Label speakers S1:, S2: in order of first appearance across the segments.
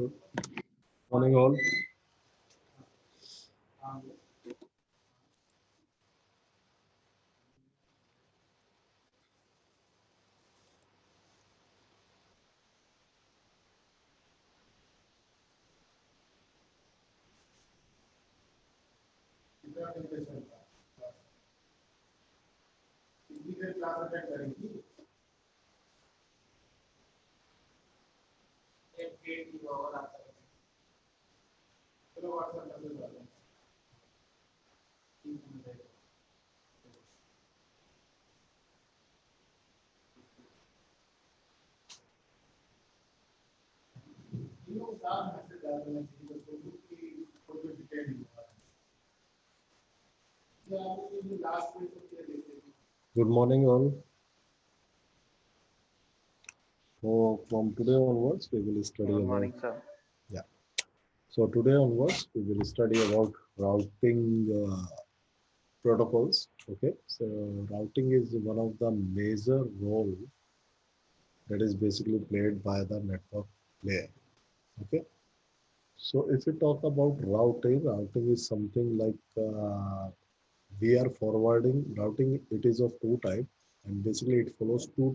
S1: Good morning, all. Good morning, all. So, from today onwards, we will study
S2: Good
S1: about
S2: morning, sir.
S1: yeah. So today onwards, we will study about routing protocols. Okay. So routing is one of the major role that is basically played by the network layer. Okay. So if we talk about routing is something like we are forwarding routing. It is of two type, and basically it follows two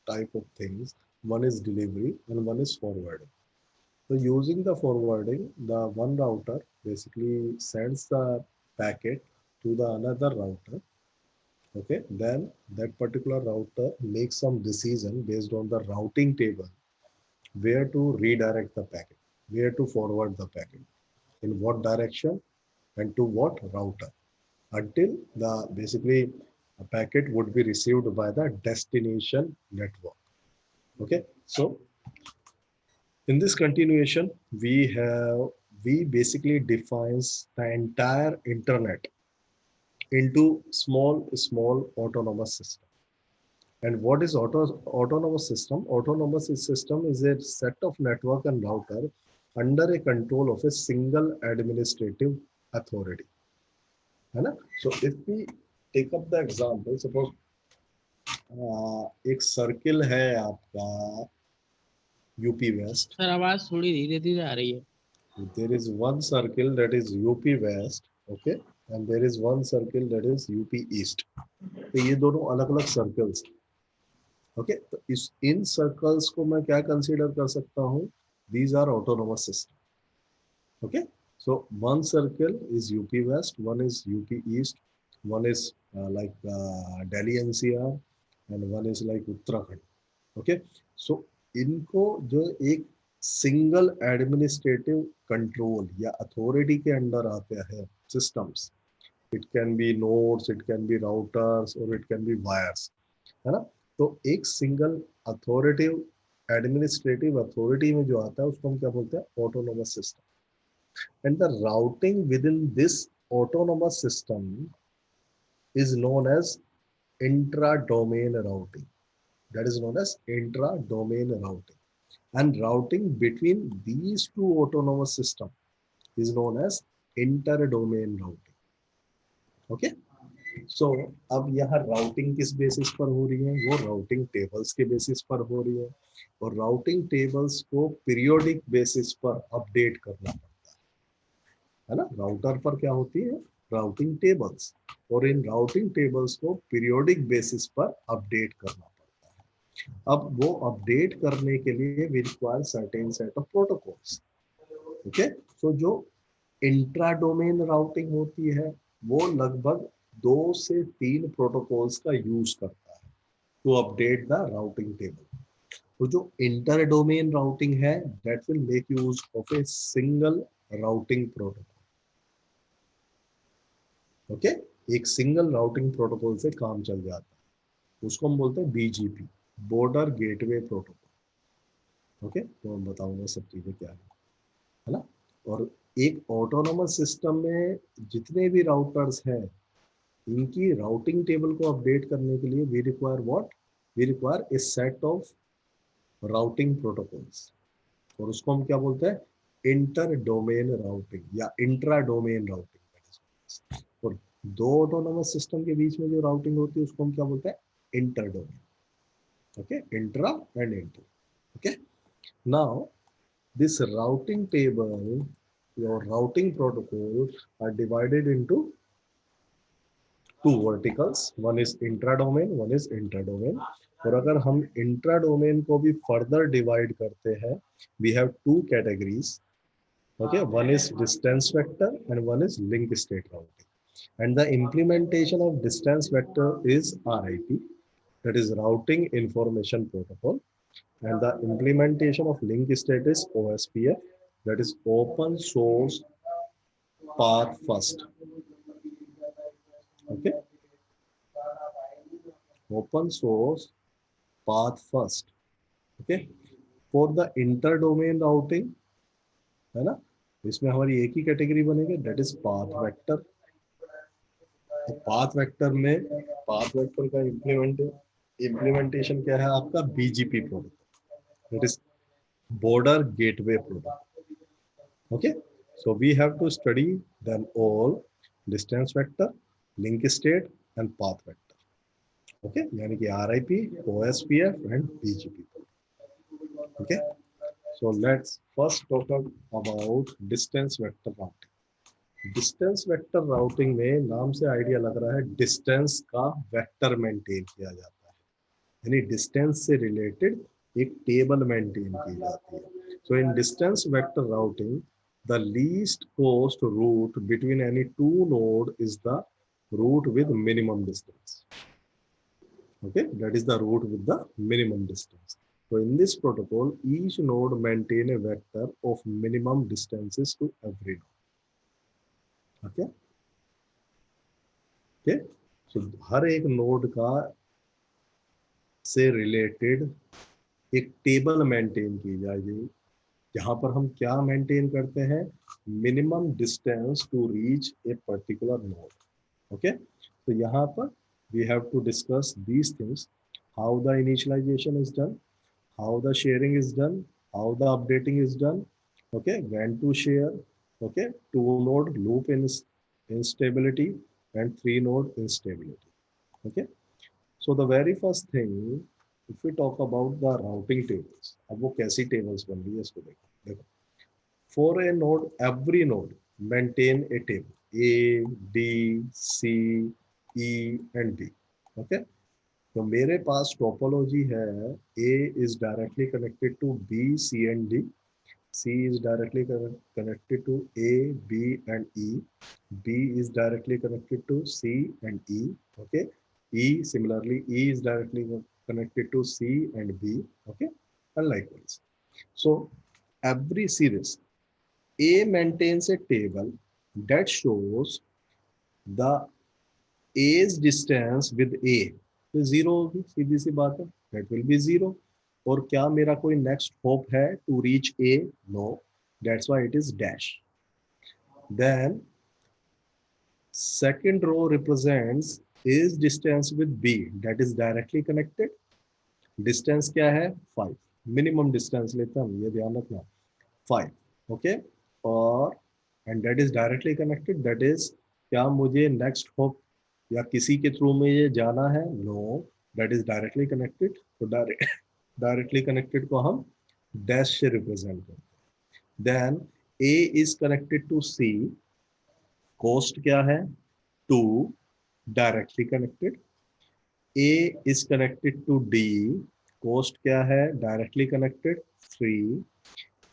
S1: type of things. One is delivery and one is forwarding. So using the forwarding, the one router basically sends the packet to the another router. Okay, then that particular router makes some decision based on the routing table where to redirect the packet, where to forward the packet, in what direction, and to what router, until the basically a packet would be received by the destination network. Okay, so in this continuation, we basically defines the entire internet into small autonomous system. And what is autonomous system? Autonomous system is a set of network and router under a control of a single administrative authority. है ना? So if we take up the example, suppose एक circle है आपका UP waste.
S3: Sir आवाज थोड़ी धीरे धीरे आ रही है.
S1: There is one circle that is UP West, okay, and there is one circle that is UP East. तो ये दोनों अलग अलग सर्कल्स, ओके. तो इस इन सर्कल्स को मैं क्या कंसीडर कर सकता हूँ? These are autonomous system. Okay, so one circle is UP West, one is UP East, one is like Delhi NCR, and one is like Uttarakhand. Okay, so इनको जो एक सिंगल एडमिनिस्ट्रेटिव कंट्रोल या authority के under आते हैं systems. It can be nodes, it can be routers और it can be wires, है ना? तो एक सिंगल अथॉरिटिव एडमिनिस्ट्रेटिव अथॉरिटी में जो आता है उसको हम क्या बोलते हैं? Autonomous system. And the routing with in this autonomous system is known as intra-domain routing. That is known as intra-domain routing. And routing between these two autonomous systems is known as inter-domain routing. Okay. So अब यहाँ routing किस basis पर हो रही है? वो routing tables के basis पर हो रही है, और routing tables को periodic basis पर update करना पड़ता है ना? router पर क्या होती है? Routing tables, और इन routing tables को periodic basis पर update करना पड़ता है. अब वो अपडेट करने के लिए we require certain set of protocols. Okay, so जो इंट्रा डोमेन राउटिंग होती है वो लगभग 2 से 3 प्रोटोकॉल्स का यूज करता है to update the routing table. तो जो इंटर डोमेन राउटिंग है that will make use of a single routing protocol. Okay, एक सिंगल राउटिंग प्रोटोकॉल से काम चल जाता है. उसको हम बोलते हैं BGP, border gateway protocol. Okay, तो मैं बताऊंगा सब चीजें क्या है ना? और एक ऑटोनोमस सिस्टम में जितने भी राउटर्स हैं इनकी राउटिंग टेबल को अपडेट करने के लिए we require what? We require a set of routing protocols, और उसको हम क्या बोलते हैं? इंटर डोमेन राउटिंग या इंट्रा डोमेन राउटिंग. और दो ऑटोनोमस सिस्टम के बीच में जो राउटिंग होती है उसको हम क्या बोलते हैं? Inter domain. Okay, intra and inter. Okay, now This routing table, your routing protocol are divided into two verticals. One is intra-domain, one is inter-domain. और अगर हम intra-domain को भी further divide करते हैं, we have two categories. Okay, one is distance vector and one is link state routing. And the implementation of distance vector is RIP, that is routing information protocol. And the implementation of link state is OSPF, that is open source path first. Okay, open source path first. Okay, for the inter domain routing, है ना, इसमें हमारी एक ही category बनेगी, that is path vector. Path vector में path vector का implementation क्या है आपका, BGP protocol, that is border gateway protocol. Okay, so we have to study then all distance vector, link state and path vector. Okay, यानी कि RIP, OSPF and BGP. Okay, so let's first talk about distance vector routing. Distance vector routing में नाम से idea लग रहा है, distance का vector maintain किया जाता है, यानी डिस्टेंस से रिलेटेड एक टेबल मेंटेन की जाती है. So in distance vector routing the least cost route between any two node is the route with minimum distance. Okay, that is the route with the minimum distance. So in this protocol, each node maintain a vector of minimum distances to every node. Okay, okay, so हर एक node का से related एक table maintain की जाएगी, जहां पर हम क्या मेंटेन करते हैं, minimum distance to reach a particular node. Okay, तो यहाँ पर we have to discuss these things: how the initialization is done, how the sharing is done, how the updating is done. Okay, when to share. Okay, two node loop instability and three node instability. Okay, so the very first thing, if we talk about the routing tables, अब वो कैसी tables बन रही है इसको देखो. For a node, every node maintain a table A, D, C, E and D. Okay, तो मेरे पास टोपोलॉजी है, A is directly connected to B, C and D. C is directly connected to A, B and E. B is directly connected to C and E. Okay, similarly E is directly connected to C and B. Okay, and likewise. So every series A maintains a table that shows the A's distance with A. तो zero होगी, सीधी सी बात है, that will be zero. और क्या मेरा कोई next hop है to reach A? No, that's why it is dash. Then second row represents A's distance with B, that is directly connected. Distance क्या है, 5. मिनिमम डिस्टेंस लेते हम, ये ध्यान रखना, 5. ओके, और and that is directly connected, that is क्या मुझे नेक्स्ट होप या किसी के थ्रू में ये जाना है? No, that is directly connected. तो डायरेक्टली कनेक्टेड को हम डैश से रिप्रेजेंट करते हैं. Then A is connected to C, cost क्या है, 2, directly connected. A is connected to D, cost क्या है, directly connected, 3.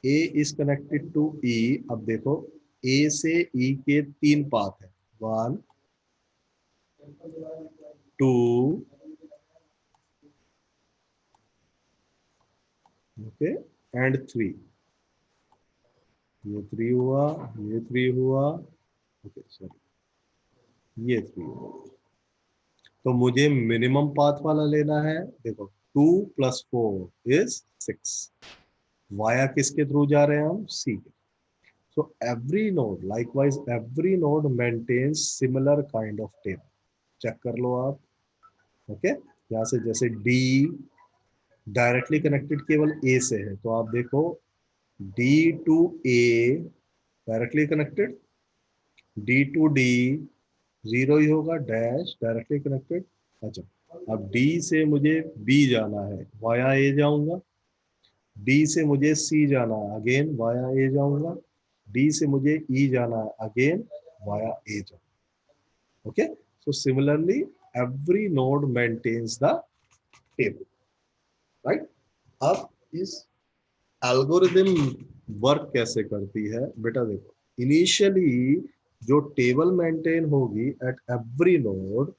S1: A is connected to E. अब देखो, ए से ई के 3 पाथ है, 1, 2, ओके एंड 3. ये 3 हुआ, ये 3 हुआ, ओके सॉरी, ये 3 हुआ. तो मुझे मिनिमम पाथ वाला लेना है. देखो 2 + 4 इज 6. वाया किसके थ्रू जा रहे हैं हम, सी के. So every node, likewise every node maintains similar kind of table. Check कर लो आप. ओके, यहाँ से जैसे डी डायरेक्टली कनेक्टेड केवल ए से है, तो आप देखो D to A directly connected, D to D 0 ही होगा, डैश डायरेक्टली कनेक्टेड. अच्छा, अब डी से मुझे बी जाना है, वाया ए जाऊंगा, डी से मुझे सी जाना है, अगेन वाया ए जाऊंगा। डी से मुझे ई जाना है, अगेन वाया ए जाऊंगा। Okay, so similarly every node maintains the table, right. अब इस एल्गोरिदम वर्क कैसे करती है बेटा, देखो इनिशियली जो टेबल मेंटेन होगी एट एवरी नोड,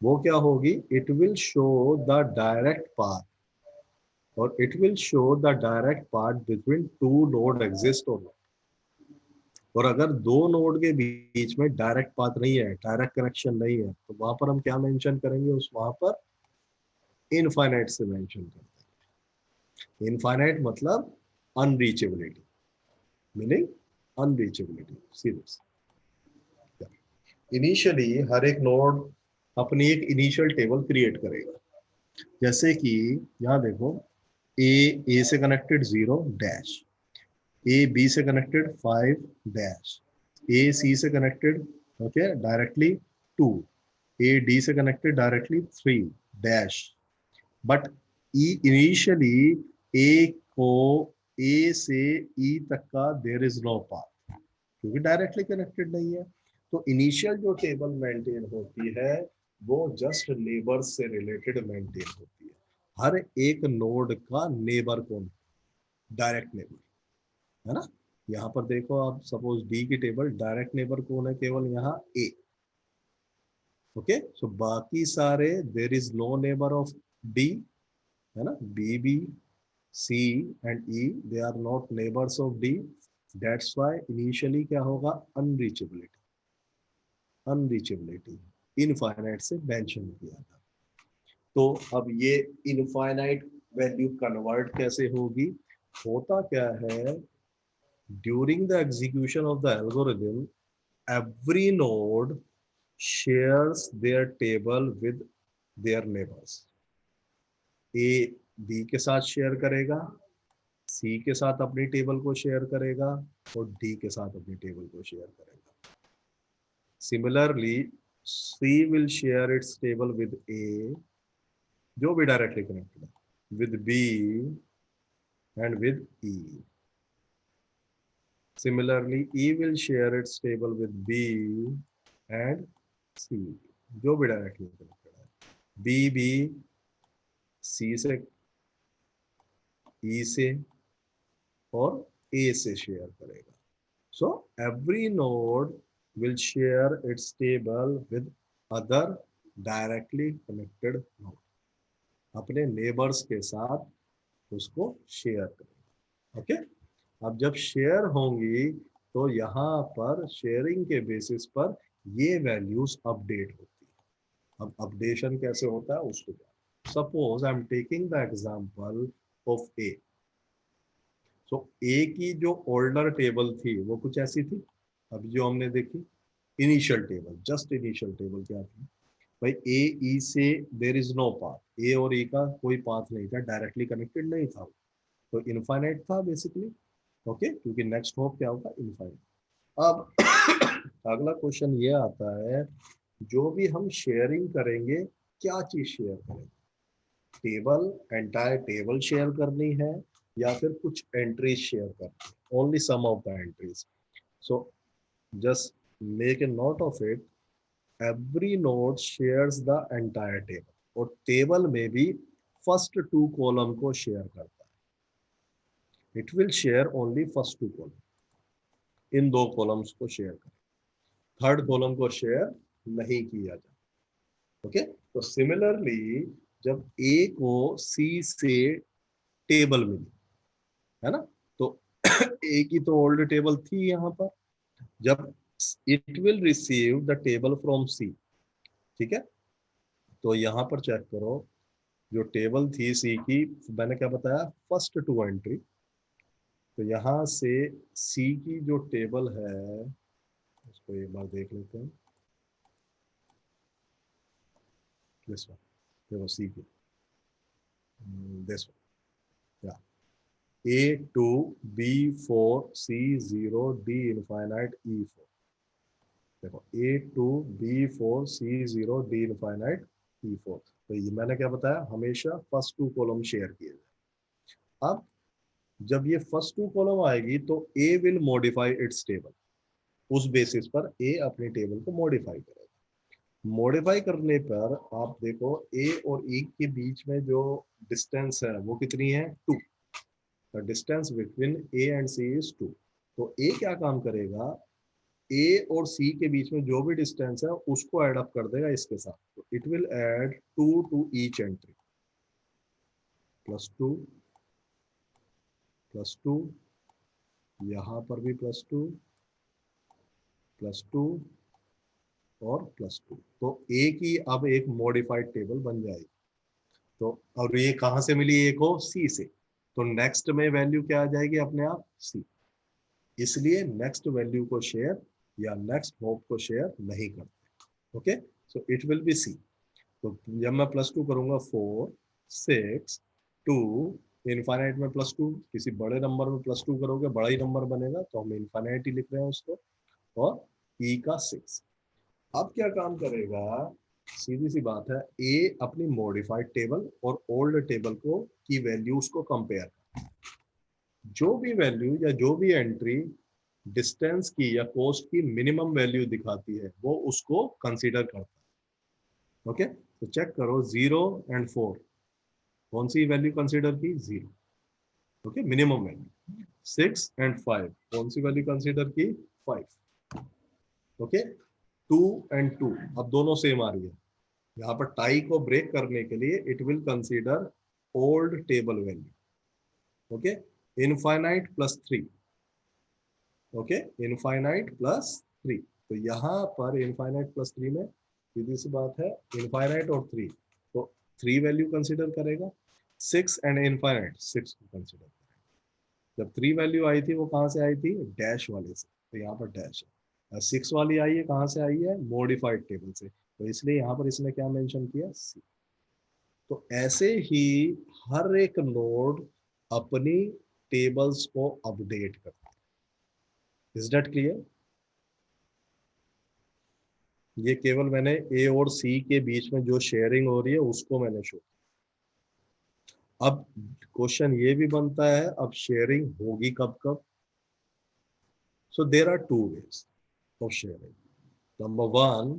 S1: वो क्या होगी, it will show the direct path, और it will show the direct path between two node exist और नॉट। और अगर दो नोड के बीच में डायरेक्ट पाथ नहीं है, डायरेक्ट कनेक्शन नहीं है, तो वहां पर हम क्या मेंशन करेंगे, उस वहां पर इनफाइनाइट से मेंशन करते हैं। इनफाइनाइट मतलब अनरीचेबिलिटी, मीनिंग अनरीचेबिलिटी, सीरियस। इनिशियली हर एक नोड अपनी एक इनिशियल टेबल क्रिएट करेगा। जैसे कि यहाँ देखो, ए से कनेक्टेड 0 डैश, ए बी से कनेक्टेड 5 डैश, ए सी से connected okay directly 2, A D से connected directly 3 dash. But E initially A को ए से ई तक का देयर इज नो पाथ, क्योंकि डायरेक्टली कनेक्टेड नहीं है। तो इनिशियल जो टेबल मेंटेन होती है वो जस्ट नेबर से रिलेटेड मेंटेन होती है। हर एक नोड का नेबर कौन, डायरेक्ट नेबर, है ना। यहाँ पर देखो आप, सपोज डी की टेबल, डायरेक्ट नेबर कौन है, केवल यहाँ ए। ओके, सो बाकी सारे there is no neighbour of D, है ना, B B C and E, they are not neighbours of D. That's why initially क्या होगा, अनरीचेबिलिटी, अनरीचेबिलिटी इनफाइनाइट से मेंशन किया था। तो अब ये इनफाइनाइट वैल्यू कन्वर्ट कैसे होगी, होता क्या है, during the execution of the algorithm every node shares their table with their neighbors। A B के साथ शेयर करेगा, सी के साथ अपनी टेबल को शेयर करेगा, और डी के साथ अपनी टेबल को शेयर करेगा। Similarly C will share its table with A, जो भी डायरेक्टली कनेक्टेड है, with B and with E. Similarly E will share its table with B and C, जो भी डायरेक्टली कनेक्टेड है। बी भी सी से, ई से और ए से शेयर करेगा। सो every node will share its table with other directly connected node, अपने नेबर्स के साथ उसको शेयर करेगा। ओके, अब जब शेयर होंगी तो यहाँ पर शेयरिंग के बेसिस पर ये वैल्यूज अपडेट होती है। अब अपडेशन कैसे होता है उसको, suppose I am taking the example of A. So A की जो ओल्डर टेबल थी वो कुछ ऐसी थी, अभी जो हमने देखी initial table, just initial table क्या थी भाई, ए ई से देर इज नो पाथ, ए और ए का कोई पाथ नहीं था, डायरेक्टली कनेक्टेड नहीं था, तो इनफाइनाइट था बेसिकली। ओके, क्योंकि नेक्स्ट होप क्या होगा, इनफाइनाइट। अब अगला क्वेश्चन ये आता है, जो भी हम शेयरिंग करेंगे, क्या चीज शेयर करेंगे, टेबल, एंटायर टेबल शेयर करनी है, या फिर कुछ एंट्रीज शेयर करनी है, only some of the entries. So just make a note of it, every node shares the entire table, और टेबल में भी फर्स्ट टू कॉलम को शेयर करता है। It will share only first two column, इन दो कॉलम्स को share करें, थर्ड कॉलम को शेयर नहीं किया जाए। ओके, तो सिमिलरली जब ए को सी से टेबल मिली, है ना, तो ए की तो ओल्ड टेबल थी यहाँ पर, जब it will receive the table from C, ठीक है, तो यहाँ पर चेक करो, जो टेबल थी सी की, मैंने क्या बताया, फर्स्ट टू एंट्री, तो यहाँ से सी की जो टेबल है उसको एक बार देख लेते हैं, दिस वन, देखो सी की, this one, A2 B4 C0 D infinite E4, देखो A2 B4 C0 D infinite E4, तो ये मैंने क्या बताया, हमेशा फर्स्ट टू कॉलम शेयर किए जाए। अब जब ये फर्स्ट टू कॉलम आएगी तो ए विल मॉडिफाई इट्स टेबल, उस बेसिस पर ए अपनी टेबल को मॉडिफाई करेगा। मॉडिफाई करने पर आप देखो ए और ई के बीच में जो डिस्टेंस है वो कितनी है, 2। The distance between A and C is 2। तो ए क्या काम करेगा, ए और सी के बीच में जो भी डिस्टेंस है उसको ऐड अप कर देगा इसके साथ, तो it will add 2 to each entry, +2 +2, यहाँ पर भी +2 +2 और +2। तो ए की अब एक मॉडिफाइड टेबल बन जाएगी। तो और ये कहाँ से मिली ए को, सी से, तो नेक्स्ट में वैल्यू क्या आ जाएगी अपने आप, सी। इसलिए नेक्स्ट वैल्यू को शेयर या नेक्स्ट होप को शेयर नहीं करते। Okay, so it will be C. तो जब मैं +2 करूंगा 4 6 2, इनफाइनाइट में +2, किसी बड़े नंबर में +2 करोगे बड़ा ही नंबर बनेगा, तो हम इनफाइनाइट ही लिख रहे हैं उसको। और ई का 6। अब क्या काम करेगा, सीधी सी बात है, ए अपनी मॉडिफाइड टेबल और ओल्ड टेबल को की वैल्यूज को कंपेयर, जो भी वैल्यू या जो भी एंट्री डिस्टेंस की या कोस्ट की मिनिमम वैल्यू दिखाती है वो उसको कंसीडर करता है। ओके, तो चेक करो 0 एंड 4 कौन सी वैल्यू कंसीडर की, 0। Okay, minimum value. 6 एंड 5 कौन सी वैल्यू कंसीडर की, 5। ओके, 2 एंड 2 अब दोनों सेम आ रही है, यहाँ पर टाई को ब्रेक करने के लिए it will consider old table value. Okay, infinite +3। Okay, infinite +3, तो यहाँ पर इनफाइनाइट +3 में सीधी सी बात है, इनफाइनाइट और 3, तो 3 वैल्यू कंसीडर करेगा। 6 एंड इनफाइनाइट 6 को कंसीडर करेगा। जब 3 वैल्यू आई थी वो कहाँ से आई थी, डैश वाले से, तो यहाँ पर डैश है। 6 वाली आई है कहाँ से आई है, मॉडिफाइड टेबल से, तो इसलिए यहाँ पर इसने क्या मेंशन किया, सी। तो ऐसे ही हर एक नोड अपनी टेबल्स को अपडेट करता है। Is that clear? ये केवल मैंने ए और सी के बीच में जो शेयरिंग हो रही है उसको मैंने शो। अब क्वेश्चन ये भी बनता है, अब शेयरिंग होगी कब कब। So there are two ways of sharing. Number one,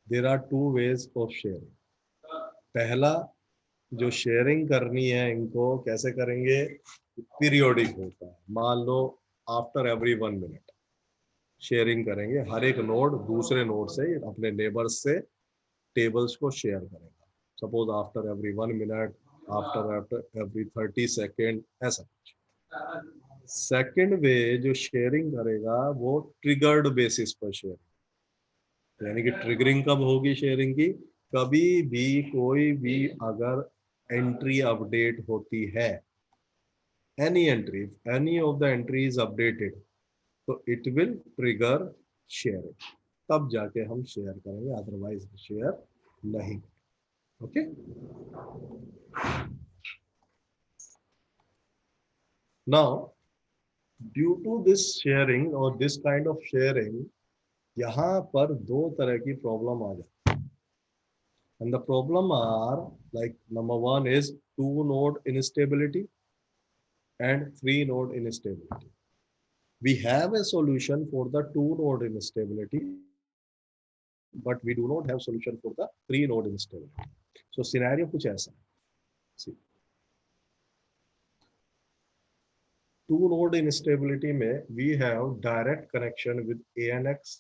S1: there are two ways of sharing. पहला, जो शेयरिंग करनी है इनको कैसे करेंगे, पीरियोडिक होता है। मान लो आफ्टर एवरी 1 मिनट शेयरिंग करेंगे, हर एक नोड दूसरे नोड से अपने नेबर्स से टेबल्स को शेयर करेगा। Suppose after every 1 minute, after after every 30 second, ऐसा कुछ। सेकेंड वे जो शेयरिंग करेगा वो ट्रिगर्ड बेसिस पर शेयरिंग, यानी कि ट्रिगरिंग कब होगी शेयरिंग की, कभी भी कोई भी अगर एंट्री अपडेट होती है, any entry, any of the entry is updated, तो इट विल ट्रिगर शेयरिंग, तब जाके हम शेयर करेंगे, अदरवाइज शेयर नहीं। Okay, now due to this sharing और दिस काइंड ऑफ शेयरिंग, यहाँ पर दो तरह की प्रॉब्लम आ जाती है। And the problem are like, number one is 2 node instability and 3 node instability. We have a solution for the 2 node instability, but we do not have solution for the 3 node instability. So scenario कुछ ऐसा है। See, 2 node instability में we have direct connection with a and x.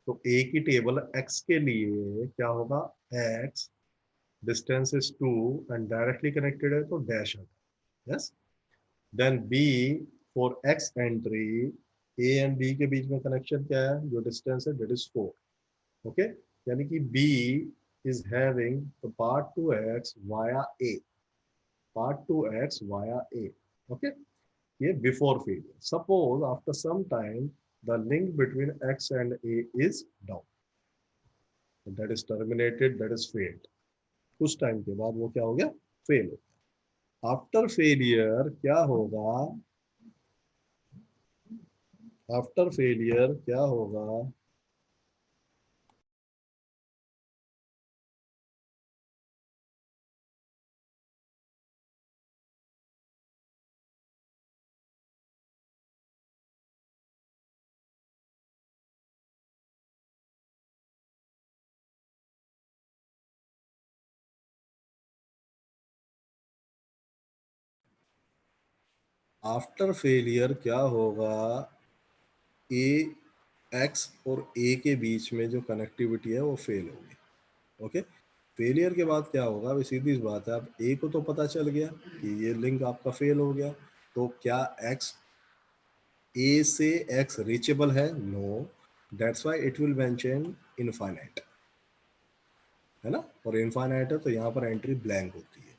S1: तो a की table x के लिए क्या होगा, x distance is 2 and directly connected है तो डैश होगा। Yes, then b for x entry, a and b के बीच में कनेक्शन क्या है, जो डिस्टेंस है दैट इज 4। ओके, यानी कि b is having the part to x via a, part to x via a. Okay, ये before failure. Suppose after some time the link between x and a is down, that is terminated, that is failed. कुछ time के बाद वो क्या हो गया, fail हो गया। आफ्टर फेलियर क्या होगा, आफ्टर फेलियर क्या होगा, आफ्टर फेलियर क्या होगा, ए एक्स और ए के बीच में जो कनेक्टिविटी है वो फेल होगी। ओके, फेलियर के बाद क्या होगा, अभी सीधी सी बात है, अब ए को तो पता चल गया कि ये लिंक आपका फेल हो गया, तो क्या एक्स ए से एक्स रीचेबल है? No, that's why it will mention infinite, है ना, और इनफाइनाइट है तो यहाँ पर एंट्री ब्लैंक होती है।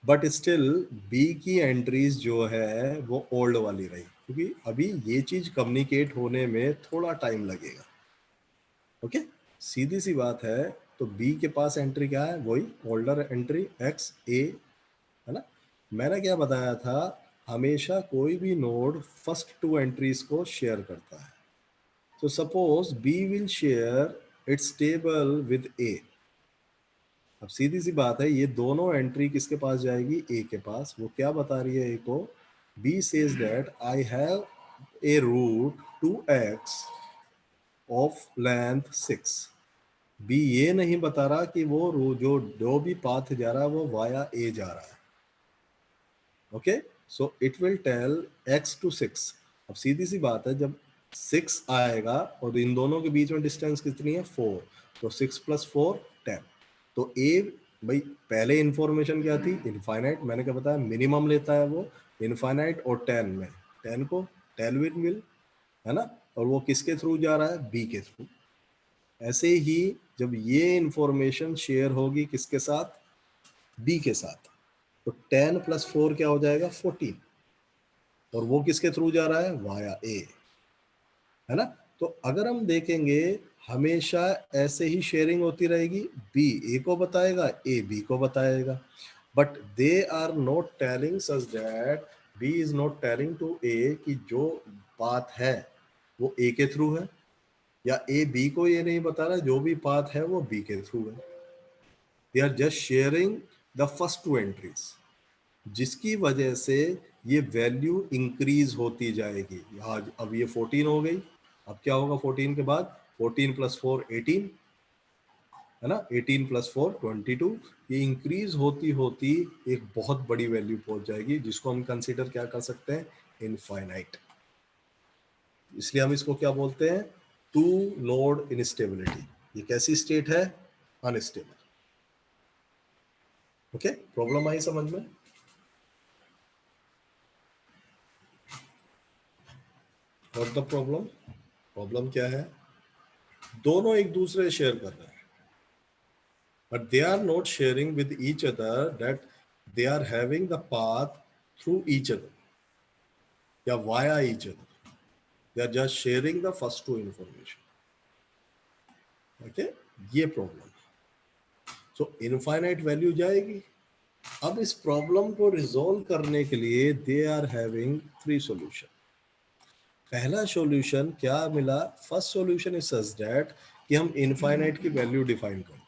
S1: बट स्टिल बी की एंट्रीज जो है वो ओल्ड वाली रही, क्योंकि अभी ये चीज कम्युनिकेट होने में थोड़ा टाइम लगेगा। ओके, सीधी सी बात है, तो बी के पास एंट्री क्या है, वही ओल्डर एंट्री एक्स ए, है ना। मैंने क्या बताया था, हमेशा कोई भी नोड फर्स्ट टू एंट्रीज को शेयर करता है। तो suppose B will share its table with A. अब सीधी सी बात है, ये दोनों एंट्री किसके पास जाएगी, ए के पास। वो क्या बता रही है ए को, B says that I have a route to X of length 6। B ये नहीं बता रहा कि वो जो भी पाथ जा रहा है वो वाया ए जा रहा है। Okay, so it will tell x to 6। अब सीधी सी बात है, जब 6 आएगा और इन दोनों के बीच में डिस्टेंस कितनी है, 4, तो 6 + 4 10। तो a, भाई पहले इंफॉर्मेशन क्या थी, इनफाइनाइट। मैंने क्या बताया, मिनिमम लेता है वो इनफाइनाइट और 10 में 10 को 10 विल, है ना, और वो किसके थ्रू जा रहा है, b के थ्रू। ऐसे ही जब ये इंफॉर्मेशन शेयर होगी किसके साथ, b के साथ, तो 10 + 4 क्या हो जाएगा, 14, और वो किसके थ्रू जा रहा है, वाया ए, है ना। तो अगर हम देखेंगे, हमेशा ऐसे ही शेयरिंग होती रहेगी, बी ए को बताएगा, ए बी को बताएगा, but they are not telling such that B is not telling to A कि जो पाथ है वो ए के थ्रू है, या ए बी को ये नहीं बता रहा जो भी पाथ है वो बी के थ्रू है। They are just sharing the first two entries, जिसकी वजह से ये वैल्यू इंक्रीज होती जाएगी। आज अब ये 14 हो गई, अब क्या होगा 14 के बाद, 14 + 4 18, है ना, 18 + 4 22। ये इंक्रीज होती होती एक बहुत बड़ी वैल्यू पहुंच जाएगी, जिसको हम कंसीडर क्या कर सकते हैं, इनफाइनाइट। इसलिए हम इसको क्या बोलते हैं, टू नोड इनस्टेबिलिटी। ये कैसी स्टेट है, अनस्टेबल। ओके, प्रॉब्लम आई समझ में? व्हाट द प्रॉब्लम, प्रॉब्लम क्या है, दोनों एक दूसरे शेयर कर रहे हैं, but they are not sharing with each other that they are having the path through each other या via each other. They are just sharing the first two information. Okay, ये प्रॉब्लम। सो infinite value जाएगी। अब इस problem को resolve करने के लिए they are having 3 solution. पहला सॉल्यूशन क्या मिला, first solution is such that कि हम इनफाइनाइट की वैल्यू डिफाइन कर दें,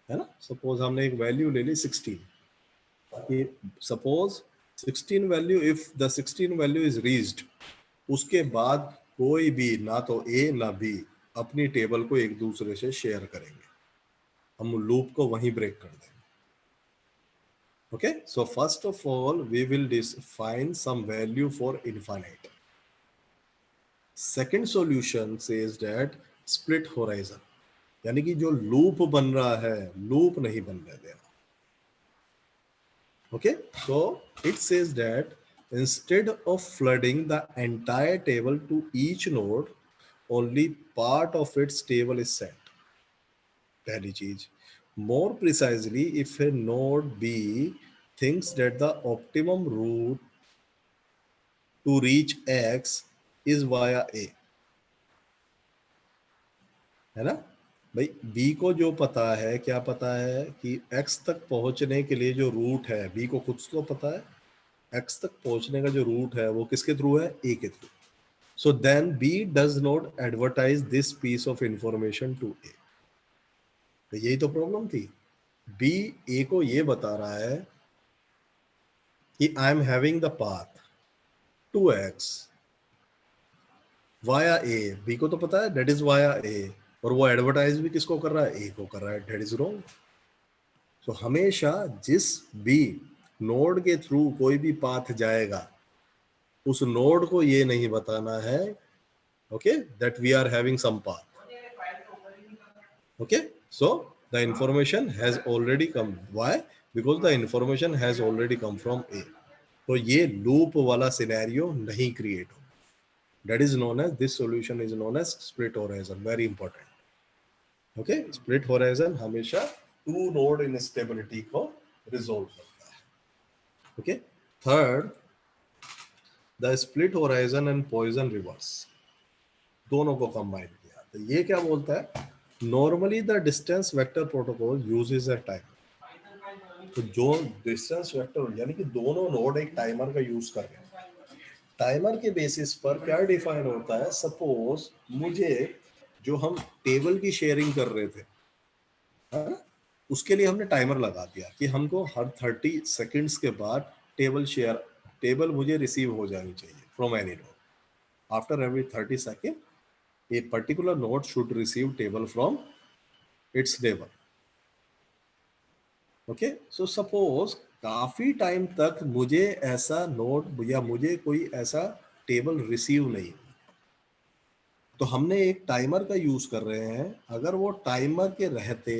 S1: है ना। सपोज हमने एक वैल्यू ले ली 16, कि suppose 16 value, if the 16 value is reached, उसके बाद कोई भी, ना तो ए ना बी, अपनी टेबल को एक दूसरे से शेयर करेंगे, हम लूप को वहीं ब्रेक कर देंगे। Okay, so first of all we will define some value for infinite. Second solution says that split horizon, यानी कि जो लूप बन रहा है, लूप नहीं बनने देना। Okay, so it says that instead of flooding the entire table to each node, only part of its table is sent. पहली चीज, more precisely, if a node B thinks that the optimum route to reach X is via A, है ना भाई, B को जो पता है, क्या पता है कि X तक पहुंचने के लिए जो रूट है, B को खुद तो पता है, X तक पहुंचने का जो रूट है वो किसके थ्रू है, A के through. So then B does not advertise this piece of information to A. तो यही तो प्रॉब्लम थी। B A को ये बता रहा है कि I am having the path 2x via A. B को तो पता है that is via A, और वो एडवर्टाइज भी किसको कर रहा है, A को कर रहा है। that is wrong. So हमेशा जिस B नोड के थ्रू कोई भी पाथ जाएगा, उस नोड को ये नहीं बताना है, okay, that we are having some path. Okay, so the information has already come. Why? Because the information has already come from A. तो ये लूप वाला सिनेरियो नहीं क्रिएट हो. That is known as, this solution is known as split horizon. Very important. Okay, split horizon हमेशा to node instability को resolve करता है. Okay, third, the split horizon and Poisson reverse दोनों को combine किया. तो ये क्या बोलता है? Normally the distance vector protocol uses a timer. तो जो डिस्टेंस वेक्टर यानी कि दोनों नोड एक टाइमर का यूज कर रहे हैं. टाइमर के बेसिस पर क्या डिफाइन होता है? सपोज मुझे, जो हम टेबल की शेयरिंग कर रहे थे, है ना, उसके लिए हमने टाइमर लगा दिया कि हमको हर 30 सेकंड्स के बाद टेबल मुझे रिसीव हो जानी चाहिए from any node. After every 30 second a particular node should receive table from its neighbor. Okay, so suppose काफी टाइम तक मुझे ऐसा नोड या मुझे कोई ऐसा टेबल रिसीव नहीं, तो हमने एक टाइमर का यूज कर रहे हैं. अगर वो टाइमर के रहते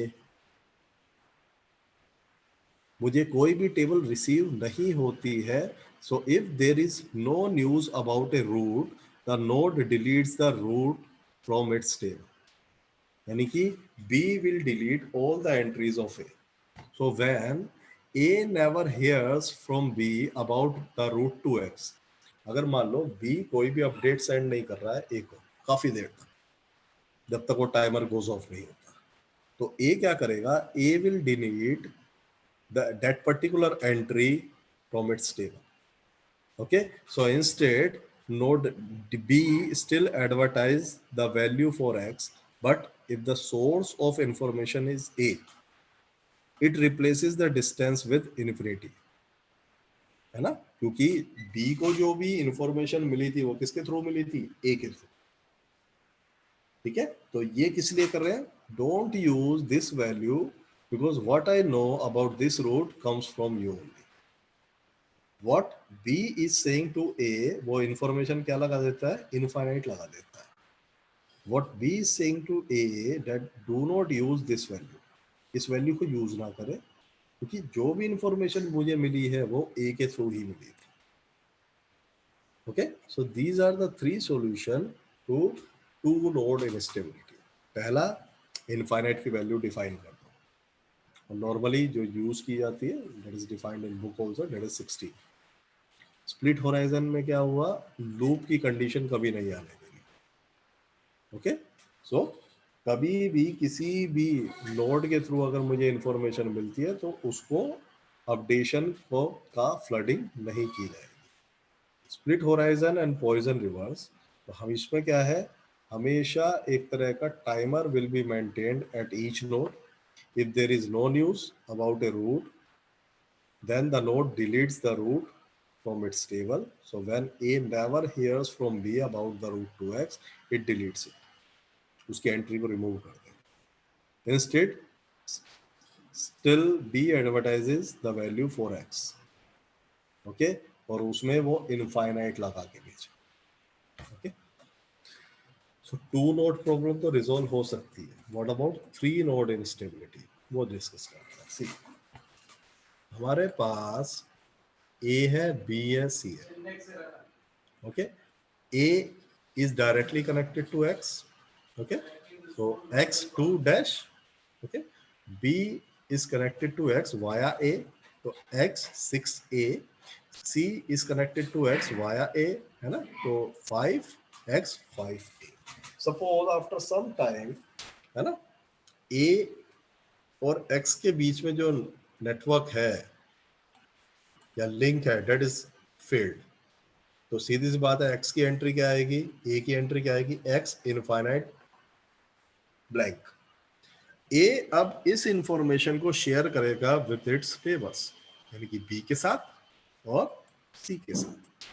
S1: मुझे कोई भी टेबल रिसीव नहीं होती है, so if there is no news about a route, the node deletes the route from its table. यानी कि B will delete all the entries of A. So when A never hears from B about the route to X, अगर मान लो B कोई भी update send नहीं कर रहा है A को काफी देर तक, जब तक वो टाइमर गोज ऑफ नहीं होता, तो A क्या करेगा? A will delete that particular entry from its table. Okay, so instead node B still advertise the value for X, but if the source of information is A, it replaces the distance with infinity. है ना, क्योंकि B को जो भी information मिली थी वो किसके through मिली थी? A के थ्रू. ठीक है, तो ये किस लिए कर रहे हैं? Don't use this value because what I know about this route comes from you only. What B is saying to A, वो इंफॉर्मेशन क्या लगा देता है? इनफाइनाइट लगा देता है. What B is saying to A, that do not use this value, इस value को यूज ना करें, क्योंकि जो भी इंफॉर्मेशन मुझे मिली है वो A के थ्रू ही मिली थी. Okay, so these are the three solution to two node instability. पहला, इनफाइनाइट की वैल्यू डिफाइन कर दो, और नॉर्मली जो यूज की जाती है that is defined in book also, that is 16. Split horizon में क्या हुआ? लूप की कंडीशन कभी नहीं आने देगी. ओके, सो कभी भी किसी भी नोड के थ्रू अगर मुझे इंफॉर्मेशन मिलती है तो उसको अपडेशन को का फ्लडिंग नहीं की जाएगी. Split horizon and poison reverse, तो हम इसमें क्या है? हमेशा एक तरह का timer will be maintained at each node. If there is no news about a route, then the node deletes the root from its table. So when A never hears from B about the route to X, it deletes it. उसकी entry को remove कर दें. Instead, still B advertises the value for X. Okay, और उसमें वो infinite लगा के भेजे. Okay, so two node problem तो रिजॉल्व हो सकती है. What about three node instability? वो डिस्कस करते हैं. See, हमारे पास A है, B है, C है. Okay, A is directly connected to X. Okay, so X2 dash. Okay, B is connected to X via A, तो X6A. C is connected to X via A, है ना, तो 5X5A. Suppose after some time, है ना, A और X के बीच में जो नेटवर्क है या लिंक है, डेट इज फेल्ड. तो सीधी सी बात है, एक्स की एंट्री क्या आएगी? ए की एंट्री क्या आएगी? X infinite blank. ए अब इस इंफॉर्मेशन को शेयर करेगा विद इट्स नेबर्स, यानी कि बी के साथ और सी के साथ.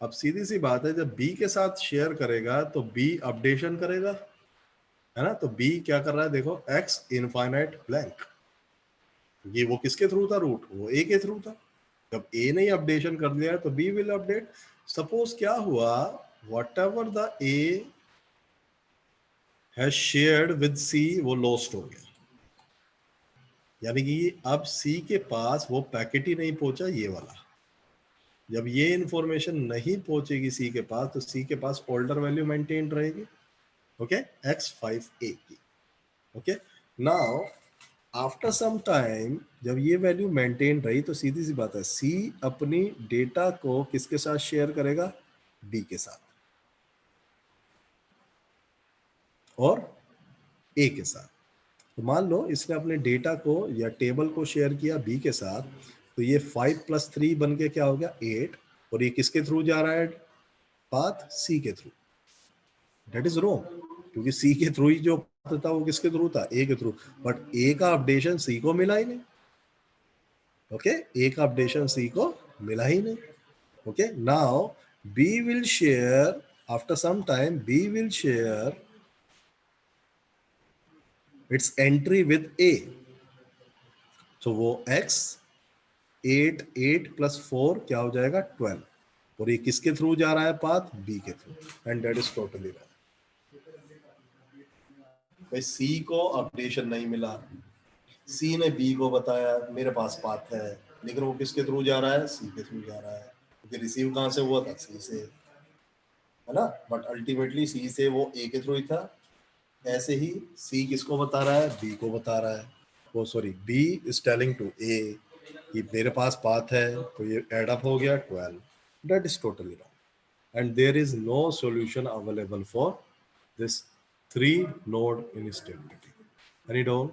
S1: अब सीधी सी बात है, जब बी के साथ शेयर करेगा तो बी अपडेशन करेगा, है ना. तो बी क्या कर रहा है? देखो, एक्स इनफाइनाइट ब्लैंक. ये वो किसके थ्रू था रूट? वो ए के थ्रू था. जब ए ने अपडेशन कर दिया तो बी विल अपडेट. सपोज क्या हुआ, whatever the A has shared with C वो लॉस्ट हो गया, यानी कि अब सी के पास वो पैकेट ही नहीं पहुंचा ये वाला. जब ये इंफॉर्मेशन नहीं पहुंचेगी सी के पास तो सी के पास ओल्डर वैल्यू मेंटेन रहेगी, ओके, x5a की. Okay, now after some time जब ये वैल्यू मेंटेन रही तो सीधी सी बात है सी अपनी डेटा को किसके साथ शेयर करेगा, बी के साथ और ए के साथ. तो मान लो इसने अपने डेटा को या टेबल को शेयर किया बी के साथ, तो ये 5 + 3 बन के क्या हो गया 8, और ये किसके थ्रू जा रहा है, पाथ सी के थ्रू. दैट इज रॉन्ग, क्योंकि सी के थ्रू ही जो पाथ था वो किसके थ्रू था, ए के थ्रू. बट ए का अपडेशन सी को मिला ही नहीं. ओके, ए का अपडेशन सी को मिला ही नहीं. Okay, now B will share, after some time B will share its entry with A. तो वो x 8 + 4 क्या हो जाएगा 12, और ये किसके थ्रू जा रहा है पाथ, बी के through. And that is totally wrong. भाई सी को अपडेशन नहीं मिला, सी ने बी को बताया मेरे पास पाथ है, लेकिन वो किसके थ्रू जा रहा है, सी के थ्रू जा रहा है, क्योंकि रिसीव कहाँ से हुआ था, सी से, है ना. बट अल्टीमेटली सी से वो ए के थ्रू ही था. ऐसे ही सी किसको बता रहा है, बी को बता रहा है. वो sorry, B is telling to A कि मेरे पास पाथ है, तो ये एड अप हो गया 12. That is totally wrong and there is no solution available for this 3 node instability. Any doubt?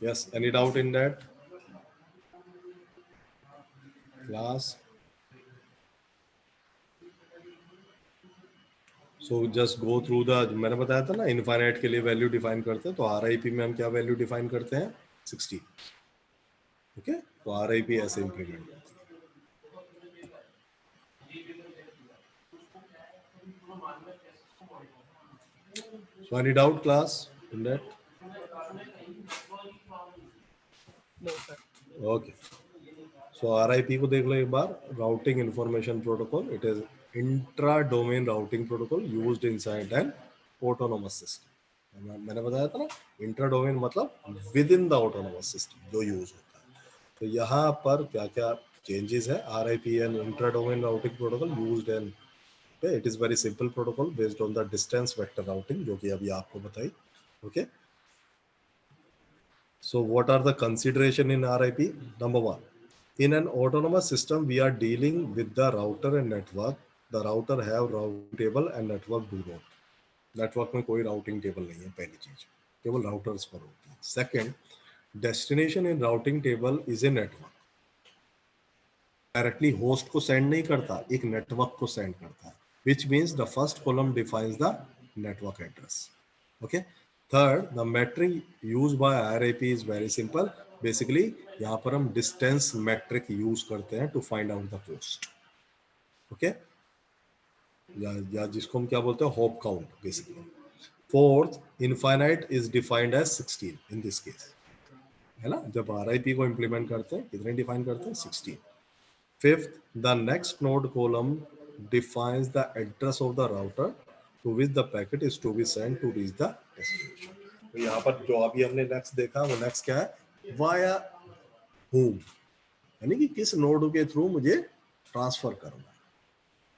S1: Yes, any doubt in that class? So just go through the, मैंने बताया था ना इनफाइनाइट के लिए वैल्यू डिफाइन करते हैं, तो RIP में हम क्या वैल्यू डिफाइन करते हैं, 16. ओके, तो RIP ऐसे इंप्लीमेंट करते हैं. So any doubt class in that?
S3: No, sir.
S1: Okay. So RIP को देख लो एक बार. Routing Information Protocol. It is intra-domain routing protocol used inside an autonomous system. मैंने बताया था ना, इंट्रा डोमेन मतलब with in the autonomous system जो use होता है. तो यहाँ पर क्या क्या चेंजेस है, RIP and intra domain routing protocol used and it is very simple protocol based on the distance vector routing, जो कि अभी आपको बताई. Okay, so what are the consideration in RIP? Number one, in an autonomous system we are dealing with the router and network. The router have routing table and network do not. Network में कोई routing table नहीं है, पहली चीज, केवल routers पर होती है. Second, destination in routing table is a network. Directly host को सेंड नहीं करता, एक नेटवर्क को सेंड करता है, which means the first column defines the network address. Okay. Third, the metric used by RIP is very simple. Basically, यहाँ पर हम distance metric use करते हैं to find out the cost. Okay. या जिसको हम क्या बोलते हैं, hop count basically. Fourth, infinite is defined as 16 in this case. है ना, जब RIP को implement करते हैं कितने define करते हैं, 16. Fifth, the next node column defines the address of the router to which the packet is to be sent to reach the destination. तो यहाँ पर जो अभी हमने next देखा वो next क्या है, via whom, यानी कि किस नोड के थ्रू मुझे ट्रांसफर करना है,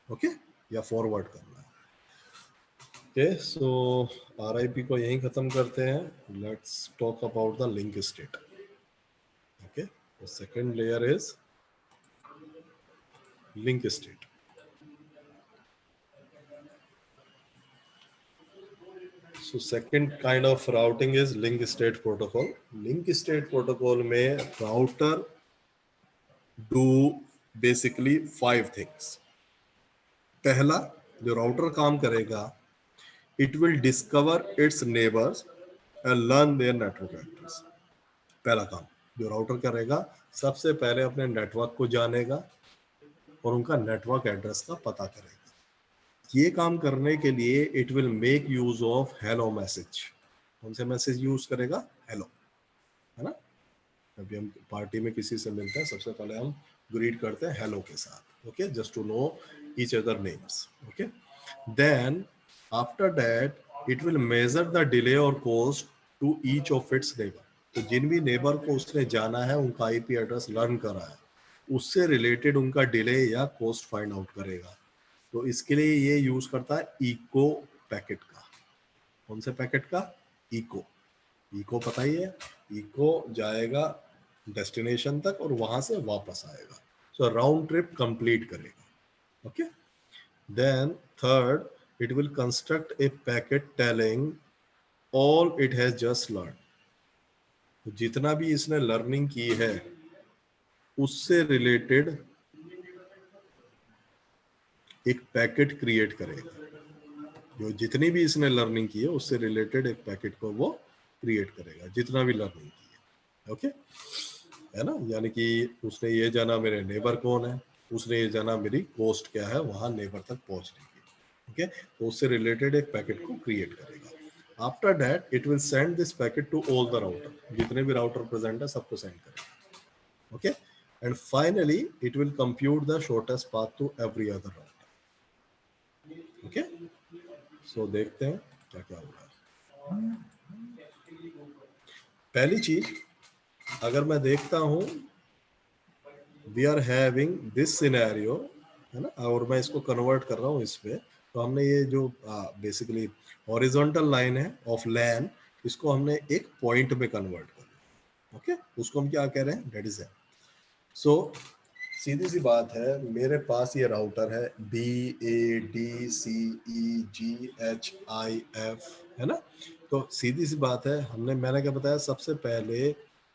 S1: ओके, या फॉरवर्ड करना है. ओके, सो RIP को यहीं खत्म करते हैं. Let's talk about the link state. Okay, the second layer is link state. So second kind of routing is link state protocol. Link state protocol में router do basically 5 things. पहला जो router काम करेगा, it will discover its neighbors and learn their network address. पहला काम जो router करेगा, सबसे पहले अपने नेटवर्क को जानेगा और उनका नेटवर्क एड्रेस का पता करेगा. ये काम करने के लिए it will make use of hello message. कौन से मैसेज यूज करेगा, हेलो, है ना. अभी हम पार्टी में किसी से मिलते हैं, सबसे पहले हम ग्रीट करते हैं हेलो के साथ, okay, just to know each other names, okay. Then after that it will measure the delay और cost to each of its neighbour. तो जिन भी नेबर को उसने जाना है, उनका आईपी एड्रेस लर्न करा है, उससे रिलेटेड उनका डिले या कॉस्ट फाइंड आउट करेगा। तो इसके लिए ये यूज करता है इको पैकेट का। कौन से पैकेट का? इको। इको पता ही है, इको जाएगा डेस्टिनेशन तक और वहां से वापस आएगा, सो राउंड ट्रिप कंप्लीट करेगा, okay. Then third it will construct a packet telling all it has just learn. जितना भी इसने लर्निंग की है उससे रिलेटेड एक पैकेट क्रिएट करेगा। जो जितनी भी इसने लर्निंग की है उससे रिलेटेड एक पैकेट को वो क्रिएट करेगा, जितना भी लर्निंग की है, ओके, है ना। यानी कि उसने ये जाना मेरे नेबर कौन है, उसने ये जाना मेरी कॉस्ट क्या है वहां नेबर तक पहुंचने की, ओके। तो उससे रिलेटेड एक पैकेट को क्रिएट करेगा। After that it will send this packet to all the router, जितने भी राउटर प्रेजेंट है सबको सेंड करेगा, okay. And finally it will compute the shortest path to every other router, okay. So देखते हैं क्या क्या हो रहा है। पहली चीज, अगर मैं देखता हूं we are having this scenario, है ना, और मैं इसको कन्वर्ट कर रहा हूं इस पे, तो हमने ये जो बेसिकली हॉरिजॉन्टल लाइन है ऑफ लैन, इसको हमने एक पॉइंट में कन्वर्ट कर लिया, ओके। उसको हम क्या कह रहे हैं? डेट इज है। सो सीधी सी बात है, मेरे पास ये राउटर है BADCEGHIF, है ना। तो सीधी सी बात है, मैंने क्या बताया सबसे पहले,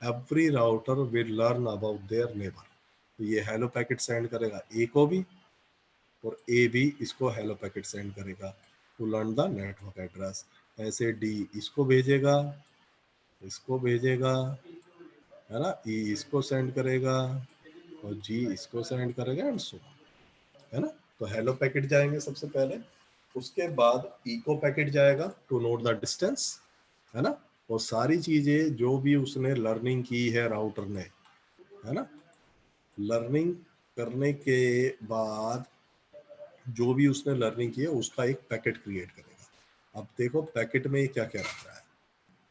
S1: every router will learn about their neighbour. तो ये हेलो पैकेट सेंड करेगा ए को भी, और ए भी इसको हेलो पैकेट सेंड करेगा to learn the network address. ऐसे डी इसको भेजेगा, इसको भेजेगा, है ना, ई इसको सेंड करेगा और जी इसको सेंड करेगा एंड सो, है ना। तो हेलो पैकेट जाएंगे सबसे पहले, उसके बाद इको पैकेट जाएगा टू नोट द डिस्टेंस, है ना। और सारी चीजें जो भी उसने लर्निंग की है राउटर ने, है ना, लर्निंग करने के बाद जो भी उसने लर्निंग की है उसका एक पैकेट क्रिएट करेगा। अब देखो पैकेट में क्या क्या रख रहा है।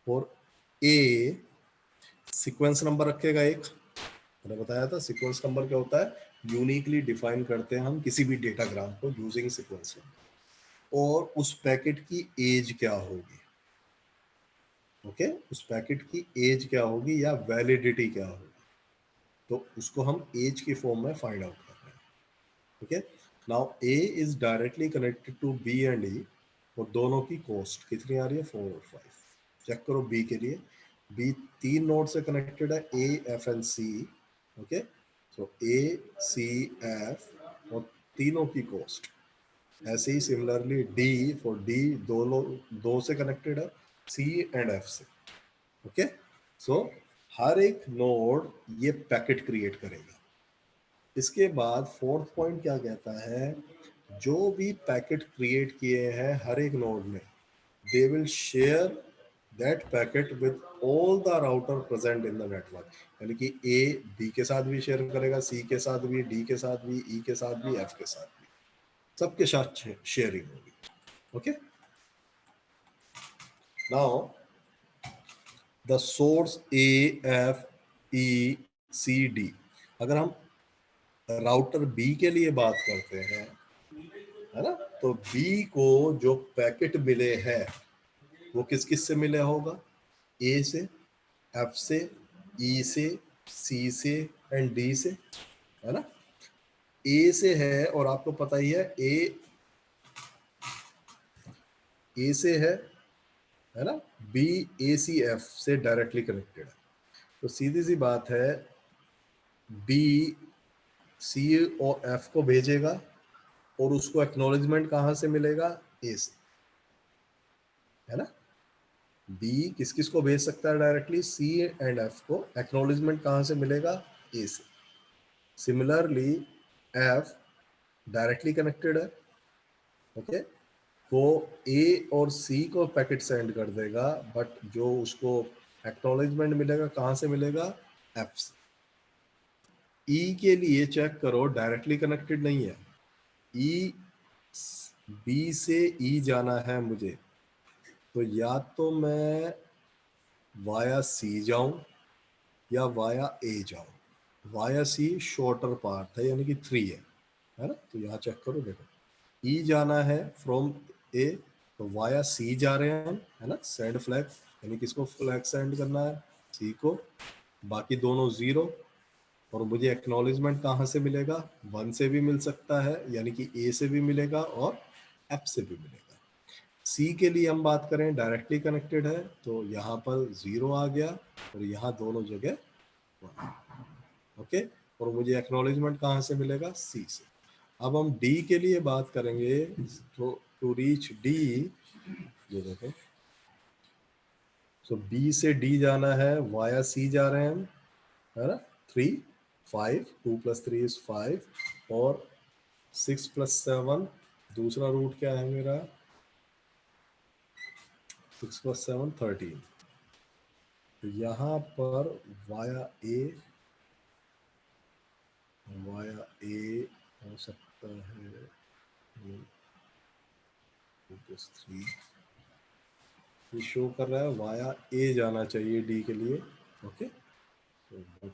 S1: और ए सीक्वेंस नंबर रखेगा एक, मैंने बताया था सीक्वेंस नंबर क्या होता है, यूनिकली डिफाइन करते हैं हम किसी भी डेटाग्राम को यूजिंग सीक्वेंस नंबर। और उस पैकेट की एज क्या होगी, ओके, उस पैकेट की एज क्या होगी या वैलिडिटी क्या होगी, तो उसको हम एज की फॉर्म में फाइंड आउट कर रहे हैं, okay. Now A is directly connected to B and E, और दोनों की कॉस्ट कितनी आ रही है? 4 और 5। चेक करो बी के लिए, बी 3 नोड से कनेक्टेड है, A F and C, okay. So A C F और तीनों की कॉस्ट। ऐसे ही सिमिलरली डी, फॉर डी दो से कनेक्टेड है, सी एंड एफ से, ओके। सो हर एक नोड ये पैकेट क्रिएट करेगा। इसके बाद फोर्थ पॉइंट क्या कहता है, जो भी पैकेट क्रिएट किए हैं हर एक नोड में, they will share that packet with all the router present in the network. यानी कि ए बी के साथ भी शेयर करेगा, सी के साथ भी, डी के साथ भी, ई के साथ भी, एफ के साथ भी, सबके साथ शेयरिंग होगी, okay. Now the source A F E C D, अगर हम राउटर बी के लिए बात करते हैं, है ना, तो बी को जो पैकेट मिले हैं वो किस किस से मिले होगा? ए से, एफ से, ई से, सी से एंड डी से, है ना। ए से है, और आपको पता ही है ए से है ना, बी ए सी एफ से डायरेक्टली कनेक्टेड है। तो सीधी सी बात है, बी सी और एफ को भेजेगा, और उसको एक्नॉलेजमेंट कहां से मिलेगा? ए से, है ना। बी किस किस को भेज सकता है डायरेक्टली? सी एंड एफ को। एक्नॉलेजमेंट कहां से मिलेगा? ए से। सिमिलरली एफ डायरेक्टली कनेक्टेड है, ओके, वो ए और सी को पैकेट सेंड कर देगा, बट जो उसको एक्नॉलेजमेंट मिलेगा कहां से मिलेगा? F। E के लिए चेक करो, डायरेक्टली कनेक्टेड नहीं है। E B से E जाना है मुझे, तो या तो मैं वाया C जाऊं या वाया A जाऊं। वाया C शॉर्टर पार्ट है, यानी कि 3 है ना। तो यहाँ चेक करो, देखो E जाना है फ्रॉम A, तो वाया C जा रहे हैं हम, है ना। सेंड फ्लैग, यानी किसको फ्लैग सेंड करना है, C को। बाकी दोनों 0, और मुझे एक्नॉलेजमेंट कहाँ से मिलेगा, 1 से भी मिल सकता है, यानी कि A से भी मिलेगा और F से भी मिलेगा। C के लिए हम बात करें, डायरेक्टली कनेक्टेड है, तो यहाँ पर 0 आ गया और यहाँ दोनों जगह 1। ओके, और मुझे एक्नॉलेजमेंट कहाँ से मिलेगा, C से। अब हम D के लिए बात करेंगे, तो टू रीच D, ये देखो, तो B से D जाना है, वाया C जा रहे हैं हम, है ना। 3 5 2 + 3 = 5 और 6 + 7, दूसरा रूट क्या है मेरा, 6 + 7 13। तो यहाँ पर वाया ए हो सकता है 2 + 3, ये शो कर रहा है वाया ए जाना चाहिए डी के लिए। ओके, तो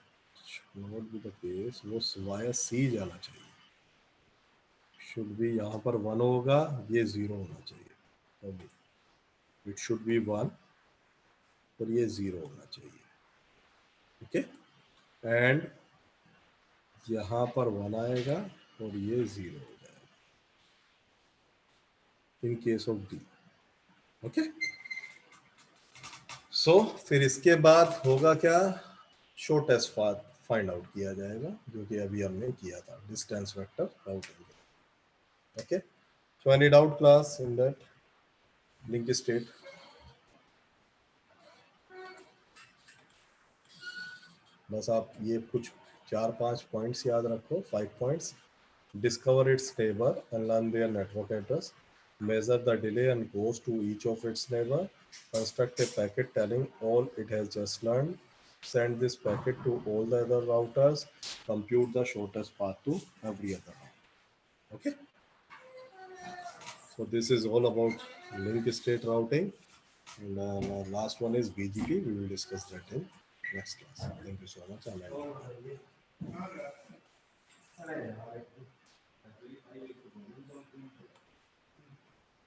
S1: नॉट बी द केस, वो वाया सी जाना चाहिए। शुड बी, यहाँ पर 1 होगा, ये 0 होना चाहिए। इट शुड बी 1 और ये 0 होना चाहिए। ओके, एंड यहाँ पर 1 आएगा और ये 0 हो जाएगा in case of D. Okay, so फिर इसके बाद होगा क्या, शॉर्टेस्ट पाथ फाइंड आउट किया जाएगा, जो कि अभी हमने किया था, distance vector routing. Okay, so any doubt class in that link state? बस आप ये कुछ 4-5 पॉइंट्स याद रखो, 5 points. Discover its neighbor and learn their network address. Measure the delay and goes to each of its neighbor. Construct a packet telling all it has just learned. Send this packet to all the other routers. Compute the shortest path to every other router. Okay. So this is all about link state routing. And our last one is BGP. We will discuss that in next class. Thank you so much. I'm ending now.